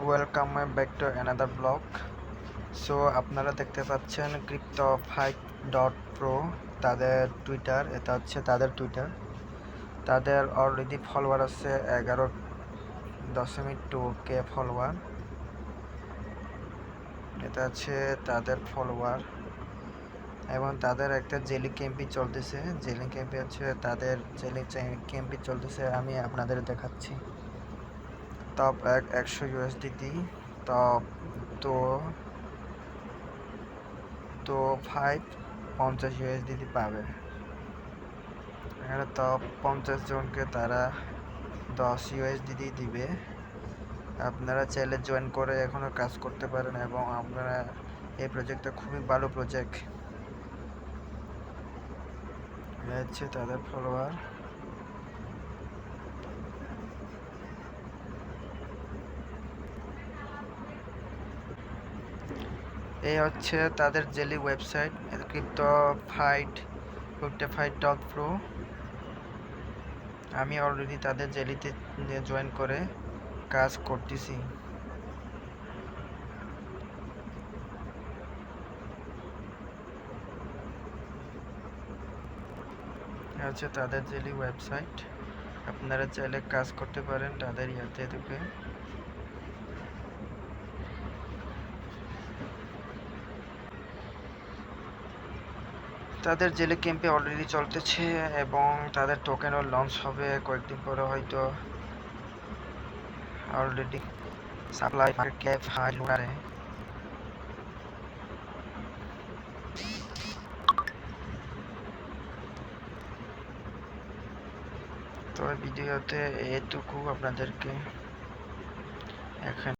Welcome back to another blog. So আপনারা দেখতে পাচ্ছেন cryptofy.pro, তাদের টুইটার। এটা হচ্ছে তাদের টুইটার। তাদের অলরেডি ফলোয়ার আছে 11.2k ফলোয়ার। এটা হচ্ছে তাদের ফলোয়ার এবং তাদের একটা জেলি ক্যাম্পই চলতেছে। জেলি ক্যাম্পে হচ্ছে তাদের জেলি ক্যাম্পই চলতেছে, আমি আপনাদের দেখাচ্ছি। টপ 100 USDT, টপ তো 50 USDT পাবে। এখানে টপ 50 জনকে তারা 10 USDT দিবে। আপনারা চাইলে জয়েন করে এখনও কাজ করতে পারেন এবং আপনারা এই প্রজেক্টটা খুবই ভালো প্রজেক্ট। হচ্ছে তাদের ফলোয়ার। এই হচ্ছে তাদের জেলি ওয়েবসাইট, cryptofy.pro। আমি অলরেডি তাদের জেলিতে জয়েন করে কাজ করতেছি। হচ্ছে তাদের জেলি ওয়েবসাইট, আপনারা চাইলে কাজ করতে পারেন তাদের ইয়াতে ঢুকে। তাদের জেলি ক্যাম্পে অলরেডি চলতেছে এবং তাদের টোকেনও লঞ্চ হবে কয়েকদিন পরে হয়তো। Already supply market cap high লুনারে। তো ভিডিওতে এটুকু আপনাদেরকে এখন